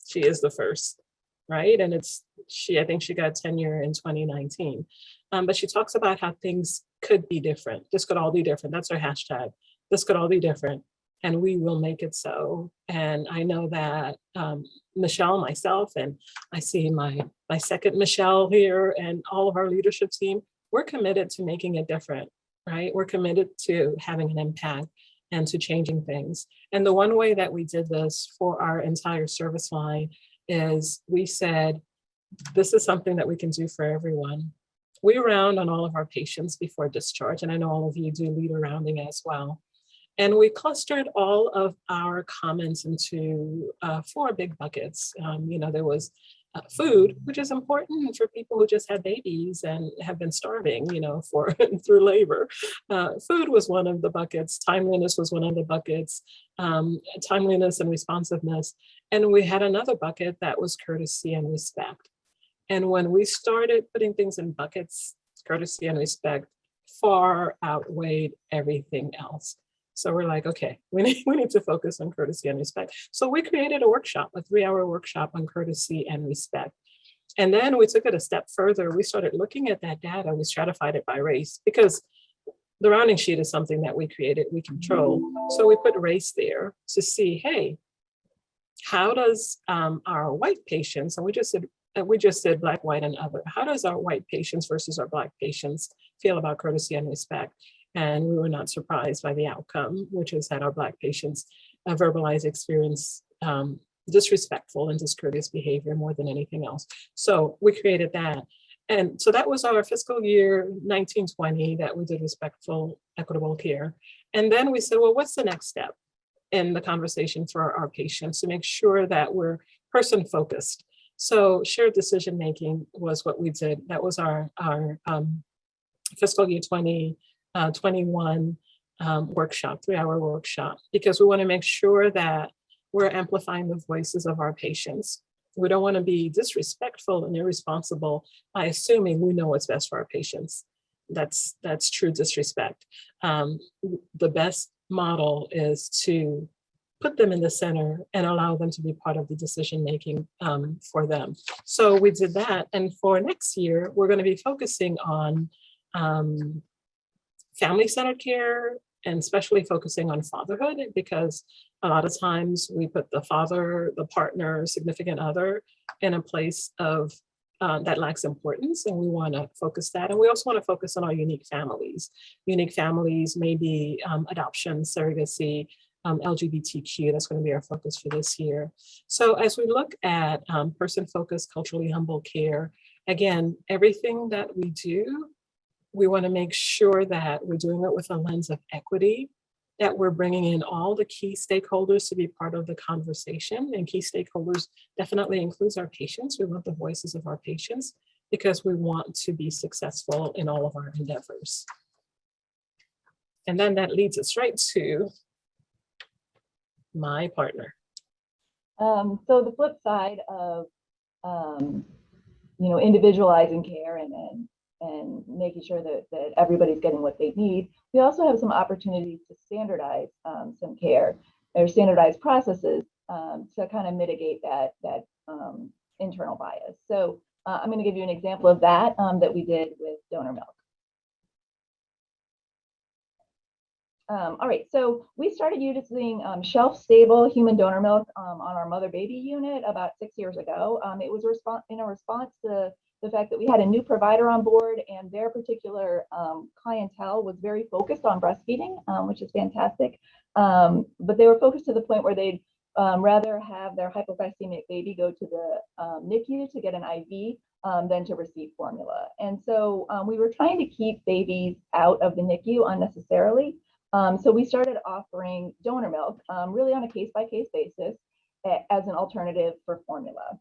She is the first, right? And I think she got tenure in 2019. But she talks about how things could be different. This could all be different. That's her hashtag. This could all be different, and we will make it so. And I know that Michelle, myself, and I see my second Michelle here, and all of our leadership team, we're committed to making it different, right? We're committed to having an impact and to changing things. And the one way that we did this for our entire service line is we said, this is something that we can do for everyone. We round on all of our patients before discharge, and I know all of you do leader rounding as well. And we clustered all of our comments into 4 big buckets. There was food, which is important for people who just had babies and have been starving, through labor. Food was one of the buckets. Timeliness was one of the buckets. Timeliness and responsiveness. And we had another bucket that was courtesy and respect. And when we started putting things in buckets, courtesy and respect far outweighed everything else. So we're like, okay, we need to focus on courtesy and respect. So we created a 3-hour workshop on courtesy and respect. And then we took it a step further. We started looking at that data. We stratified it by race, because the rounding sheet is something that we created, we control. So we put race there to see, hey, how does our white patients, and we just said black, white, and other, how does our white patients versus our black patients feel about courtesy and respect? And we were not surprised by the outcome, which is that our Black patients verbalize experience disrespectful and discourteous behavior more than anything else. So we created that. And so that was our fiscal year 1920 that we did respectful, equitable care. And then we said, well, what's the next step? in the conversation for our patients to make sure that we're person focused. So shared decision making was what we did. That was our fiscal year 2021 workshop, 3-hour workshop, because we want to make sure that we're amplifying the voices of our patients. We don't want to be disrespectful and irresponsible by assuming we know what's best for our patients. That's true disrespect. The best model is to put them in the center and allow them to be part of the decision making for them. So we did that. And for next year, we're going to be focusing on family-centered care, and especially focusing on fatherhood, because a lot of times we put the father, the partner, significant other in a place of that lacks importance, and we want to focus that. And we also want to focus on our unique families. Unique families may be adoption, surrogacy, LGBTQ. That's going to be our focus for this year. So as we look at person-focused, culturally humble care, again, everything that we do, we want to make sure that we're doing it with a lens of equity, that we're bringing in all the key stakeholders to be part of the conversation. And key stakeholders definitely includes our patients. We want the voices of our patients because we want to be successful in all of our endeavors. And then that leads us right to my partner. So the flip side of individualizing care and making sure that everybody's getting what they need, we also have some opportunities to standardize some care or standardize processes to kind of mitigate that internal bias. So I'm going to give you an example of that that we did with donor milk. All right, so we started using shelf-stable human donor milk on our mother-baby unit about 6 years ago. It was in a response to the fact that we had a new provider on board, and their particular clientele was very focused on breastfeeding, which is fantastic. But they were focused to the point where they'd rather have their hypoglycemic baby go to the NICU to get an IV than to receive formula. And so we were trying to keep babies out of the NICU unnecessarily. So we started offering donor milk really on a case-by-case basis as an alternative for formula.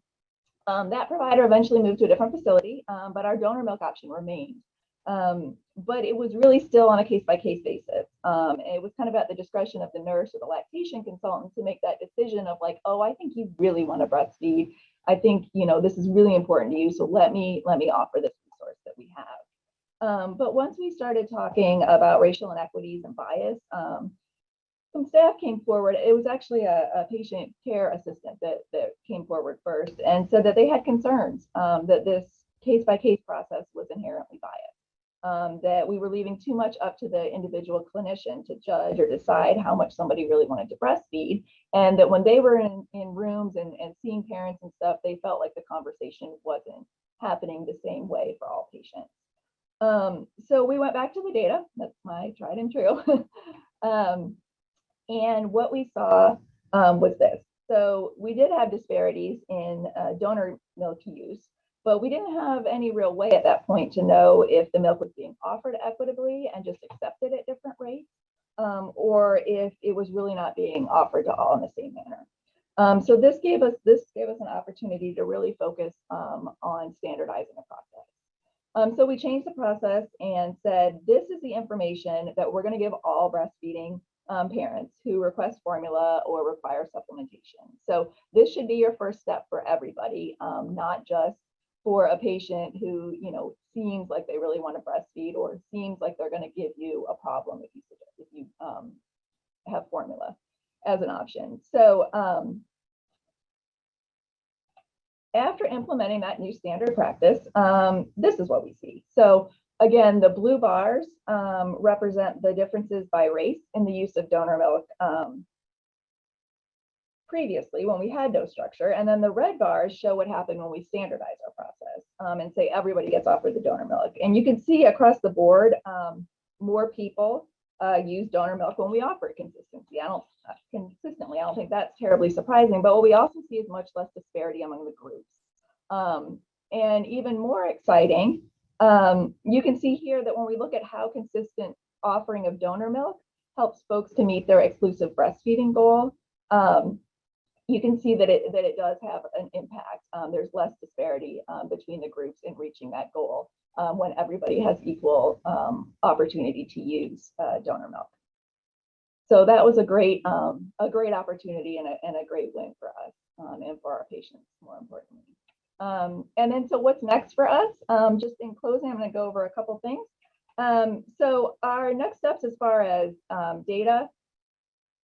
That provider eventually moved to a different facility, but our donor milk option remained. But it was really still on a case-by-case basis. It was kind of at the discretion of the nurse or the lactation consultant to make that decision of like, oh, I think you really want to breastfeed. I think, this is really important to you. So let me offer this resource that we have. But once we started talking about racial inequities and bias, some staff came forward. It was actually a patient care assistant that came forward first and said that they had concerns that this case-by-case process was inherently biased, that we were leaving too much up to the individual clinician to judge or decide how much somebody really wanted to breastfeed, and that when they were in rooms and seeing parents and stuff, they felt like the conversation wasn't happening the same way for all patients. So we went back to the data. That's my tried and true. And what we saw was this. So we did have disparities in donor milk use, but we didn't have any real way at that point to know if the milk was being offered equitably and just accepted at different rates, or if it was really not being offered to all in the same manner. So this gave us an opportunity to really focus on standardizing the process. So we changed the process and said, this is the information that we're going to give all breastfeeding parents who request formula or require supplementation. So this should be your first step for everybody, not just for a patient who, seems like they really want to breastfeed or seems like they're going to give you a problem if you have formula as an option. So after implementing that new standard practice, this is what we see. So again, the blue bars represent the differences by race in the use of donor milk previously when we had no structure. And then the red bars show what happened when we standardize our process and say everybody gets offered the donor milk. And you can see across the board, more people use donor milk when we offer it consistently. I don't think that's terribly surprising, but what we also see is much less disparity among the groups. And even more exciting, you can see here that when we look at how consistent offering of donor milk, helps folks to meet their exclusive breastfeeding goal, you can see that it does have an impact. There's less disparity between the groups in reaching that goal when everybody has equal opportunity to use donor milk. So that was a great opportunity and a great win for us and for our patients, more importantly. And then, so what's next for us? Just in closing, I'm going to go over a couple things. So our next steps as far as data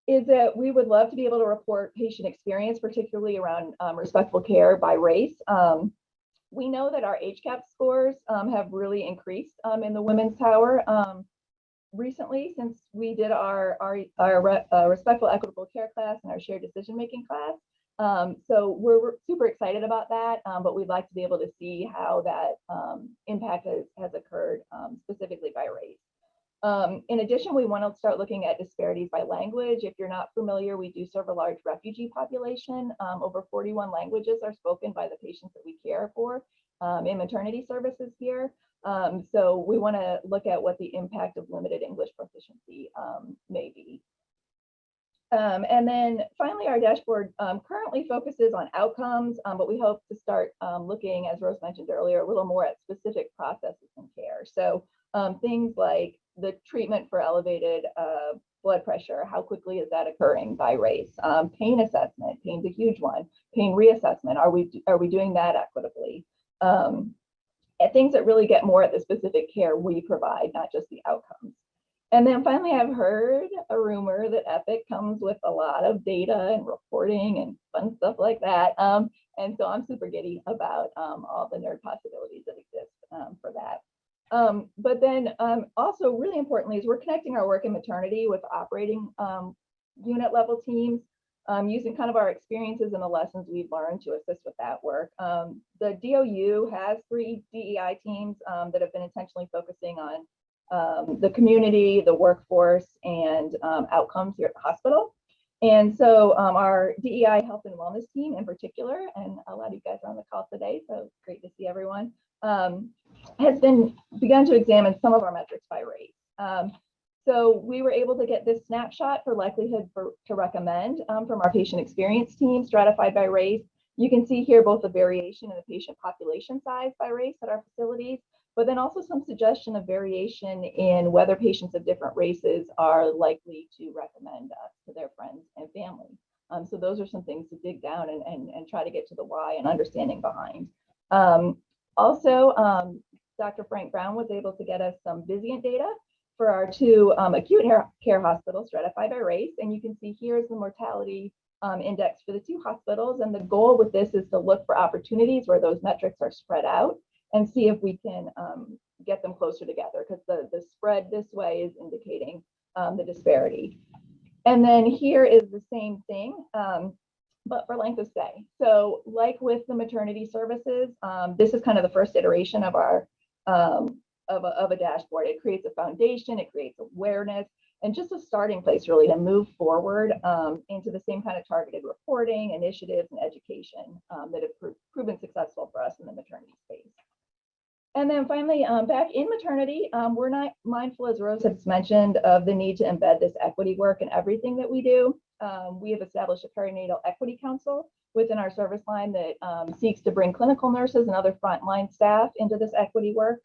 is that we would love to be able to report patient experience, particularly around respectful care by race. We know that our HCAP scores have really increased in the Women's Tower recently, since we did our respectful equitable care class and our shared decision-making class. So we're super excited about that, but we'd like to be able to see how that impact has occurred specifically by race. In addition, we want to start looking at disparities by language. If you're not familiar, we do serve a large refugee population. Over 41 languages are spoken by the patients that we care for in maternity services here. So we want to look at what the impact of limited English proficiency may be. And then finally, our dashboard currently focuses on outcomes, but we hope to start looking, as Rose mentioned earlier, a little more at specific processes in care. So things like the treatment for elevated blood pressure, how quickly is that occurring by race? Pain assessment, pain's a huge one. Pain reassessment, are we doing that equitably? And things that really get more at the specific care we provide, not just the outcomes. And then finally, I've heard a rumor that Epic comes with a lot of data and reporting and fun stuff like that. And so I'm super giddy about all the nerd possibilities that exist for that. But then also really importantly is we're connecting our work in maternity with operating unit level teams, using kind of our experiences and the lessons we've learned to assist with that work. The DOU has 3 DEI teams that have been intentionally focusing on the community, the workforce, and outcomes here at the hospital. And so our DEI health and wellness team in particular, and a lot of you guys are on the call today, so great to see everyone, has begun to examine some of our metrics by race. So we were able to get this snapshot for likelihood to recommend from our patient experience team stratified by race. You can see here both the variation in the patient population size by race at our facilities, but then also some suggestion of variation in whether patients of different races are likely to recommend us to their friends and family. So those are some things to dig down and try to get to the why and understanding behind. Also, Dr. Frank Brown was able to get us some Vizient data for our 2 acute care hospitals stratified by race. And you can see here's the mortality index for the 2 hospitals. And the goal with this is to look for opportunities where those metrics are spread out and see if we can get them closer together, because the spread this way is indicating the disparity. And then here is the same thing, but for length of stay. So like with the maternity services, this is kind of the first iteration of our of a dashboard. It creates a foundation, it creates awareness, and just a starting place really to move forward into the same kind of targeted reporting, initiatives, and education that have proven successful for us in the maternity space. And then finally, back in maternity, we're not mindful, as Rose has mentioned, of the need to embed this equity work in everything that we do. We have established a perinatal equity council within our service line that seeks to bring clinical nurses and other frontline staff into this equity work.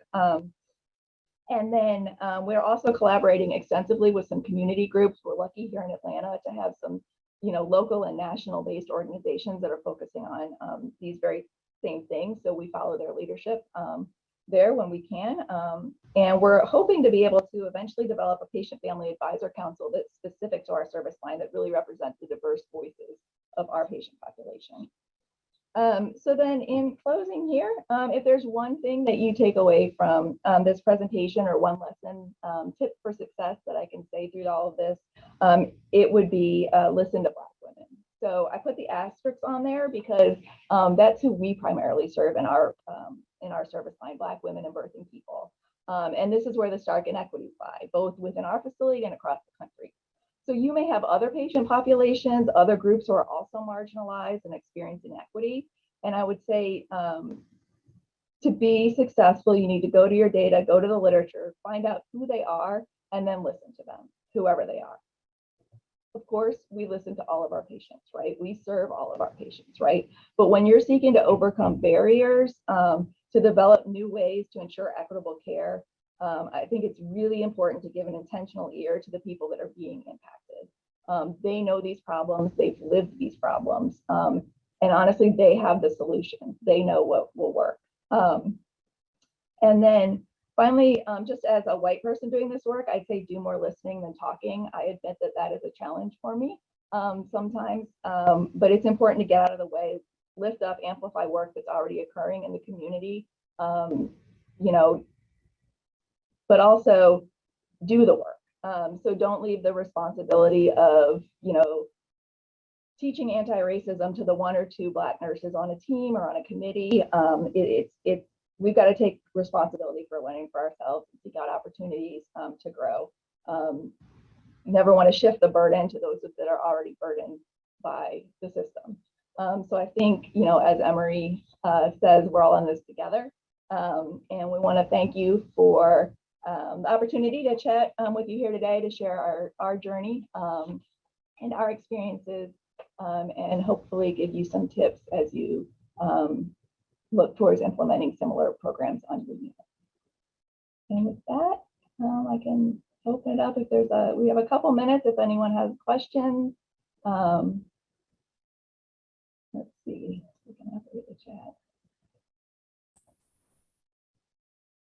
And then we're also collaborating extensively with some community groups. We're lucky here in Atlanta to have some, local and national based organizations that are focusing on these very same things. So we follow their leadership there when we can. And we're hoping to be able to eventually develop a patient family advisor council that's specific to our service line that really represents the diverse voices of our patient population. So then in closing here, if there's one thing that you take away from this presentation or one lesson tip for success that I can say through all of this, it would be listen to Black women. So I put the asterisks on there because that's who we primarily serve in our service line, Black women and birthing people. And this is where the stark inequities lie, both within our facility and across the country. So you may have other patient populations, other groups who are also marginalized and experiencing inequity. And I would say to be successful, you need to go to your data, go to the literature, find out who they are, and then listen to them. whoever they are. Of course, we listen to all of our patients, right? We serve all of our patients, right? But when you're seeking to overcome barriers, to develop new ways to ensure equitable care, I think it's really important to give an intentional ear to the people that are being impacted. They know these problems, they've lived these problems, and honestly, they have the solution. They know what will work. And then finally, just as a white person doing this work, I'd say do more listening than talking. I admit that that is a challenge for me sometimes, but it's important to get out of the way, lift up, amplify work that's already occurring in the community, you know, but also do the work. So don't leave the responsibility of, you know, teaching anti-racism to the 1 or 2 Black nurses on a team or on a committee. We've got to take responsibility for learning for ourselves and seek out opportunities to grow. Never want to shift the burden to those that are already burdened by the system. So I think, you know, as Emery says, we're all in this together. And we want to thank you for the opportunity to chat with you here today, to share our journey and our experiences, and hopefully give you some tips as you look towards implementing similar programs on your unit. And with that, I can open it up if we have a couple minutes if anyone has questions. Let's see, we can update the chat.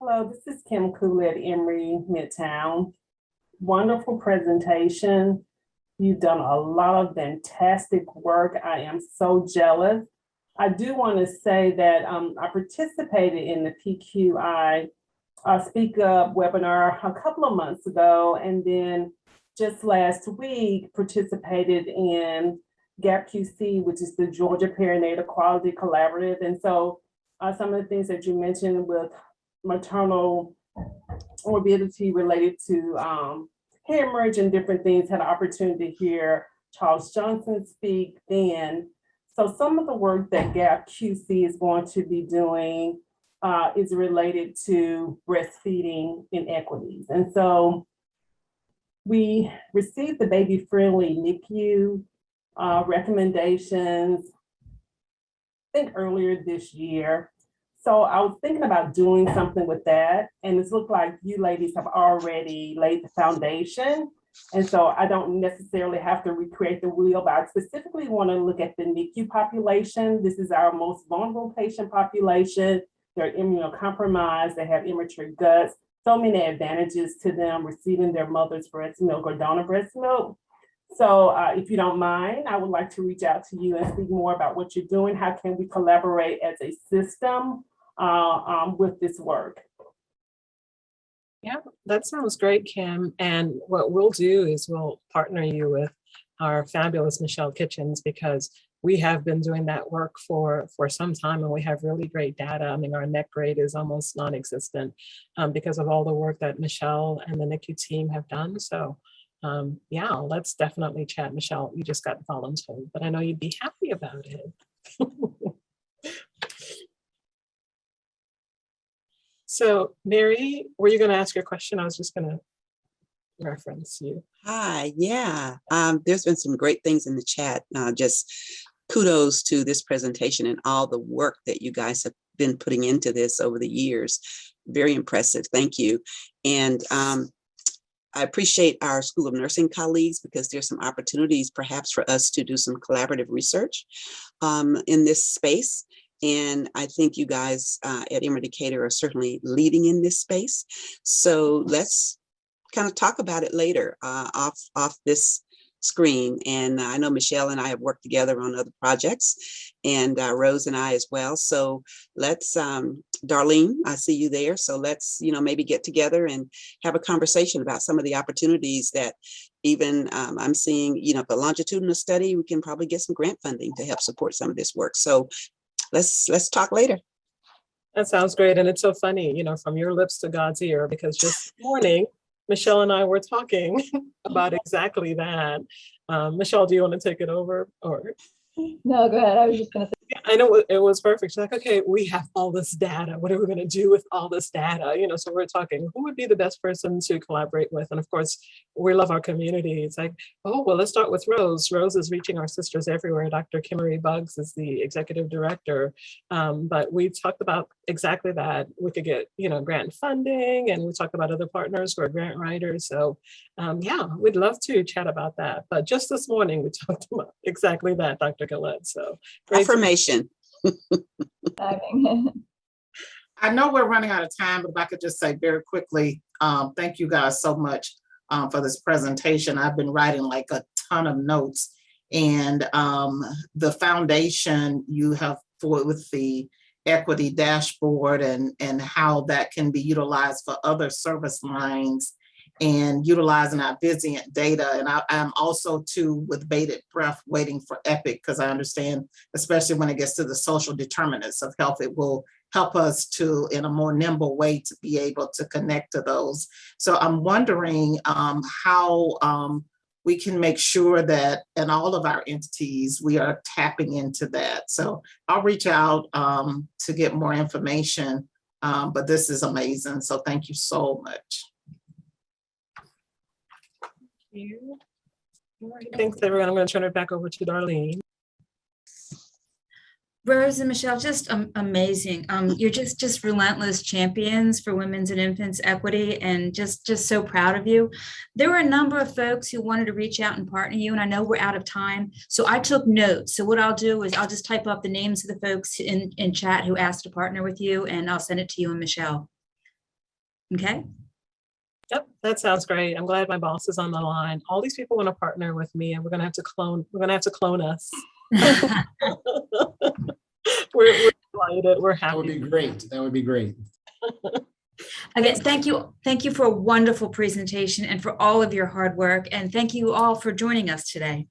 Hello, this is Kim Cooley at Emory Midtown. Wonderful presentation. You've done a lot of fantastic work. I am so jealous. I do want to say that I participated in the PQI Speak Up webinar a couple of months ago, and then just last week participated in GAP QC, which is the Georgia Perinatal Quality Collaborative. And so some of the things that you mentioned with maternal morbidity related to hemorrhage and different things, had an opportunity to hear Charles Johnson speak then. So some of the work that GAP QC is going to be doing is related to breastfeeding inequities. And so we received the baby-friendly NICU recommendations, I think earlier this year. So I was thinking about doing something with that, and it's looked like you ladies have already laid the foundation. And so I don't necessarily have to recreate the wheel, but I specifically want to look at the NICU population. This is our most vulnerable patient population. They're immunocompromised, they have immature guts, so many advantages to them receiving their mother's breast milk or donor breast milk. So if you don't mind, I would like to reach out to you and speak more about what you're doing. How can we collaborate as a system with this work? Yeah, that sounds great, Kim. And what we'll do is we'll partner you with our fabulous Michelle Kitchens, because we have been doing that work for some time, and we have really great data. I mean, our NEC rate is almost non-existent because of all the work that Michelle and the NICU team have done. So yeah, let's definitely chat. Michelle, you just got voluntold, but I know you'd be happy about it. So Mary, were you going to ask your question? I was just going to reference you. Hi, yeah. There's been some great things in the chat. Just kudos to this presentation and all the work that you guys have been putting into this over the years. Very impressive. Thank you. And I appreciate our School of Nursing colleagues, because there's some opportunities perhaps for us to do some collaborative research in this space. And I think you guys at Emory Decatur are certainly leading in this space. So let's kind of talk about it later off this screen. And I know Michelle and I have worked together on other projects, and Rose and I as well. So let's, Darlene, I see you there. So let's, maybe get together and have a conversation about some of the opportunities that even I'm seeing, the longitudinal study, we can probably get some grant funding to help support some of this work. So let's talk later. That sounds great. And it's so funny, from your lips to God's ear, because just this morning, Michelle and I were talking about exactly that. Michelle, do you want to take it over? Or No, go ahead. I was just gonna say, I know it was perfect. She's like, okay, we have all this data. What are we going to do with all this data? You know, so we're talking who would be the best person to collaborate with. And of course, we love our community. It's like, oh, well, let's start with Rose. Rose is reaching our sisters everywhere. Dr. Kimmery Buggs is the executive director. But we talked about exactly that. We could get, you know, grant funding, and we talked about other partners who are grant writers. So yeah, we'd love to chat about that. But just this morning, we talked about exactly that, Dr. Gillette. So great. Affirmation. timing. I know we're running out of time, but if I could just say very quickly, thank you guys so much for this presentation. I've been writing like a ton of notes, and the foundation you have for with the equity dashboard and how that can be utilized for other service lines and utilizing our Vizient data. And I'm also too with bated breath waiting for EPIC, because I understand, especially when it gets to the social determinants of health, it will help us to, in a more nimble way, to be able to connect to those. So I'm wondering how we can make sure that in all of our entities, we are tapping into that. So I'll reach out to get more information, but this is amazing. So thank you so much. You. All right, thanks, everyone. I'm going to turn it back over to Darlene. Rose and Michelle, just amazing. You're just relentless champions for women's and infants equity, and just so proud of you. There were a number of folks who wanted to reach out and partner you, and I know we're out of time, so I took notes. So what I'll do is I'll just type up the names of the folks in chat who asked to partner with you, and I'll send it to you and Michelle. Okay. Yep, that sounds great. I'm glad my boss is on the line. All these people want to partner with me, and we're going to have to clone. We're going to have to clone us. we're delighted. We're happy. That would be great. That would be great. Again, thank you for a wonderful presentation and for all of your hard work, and thank you all for joining us today.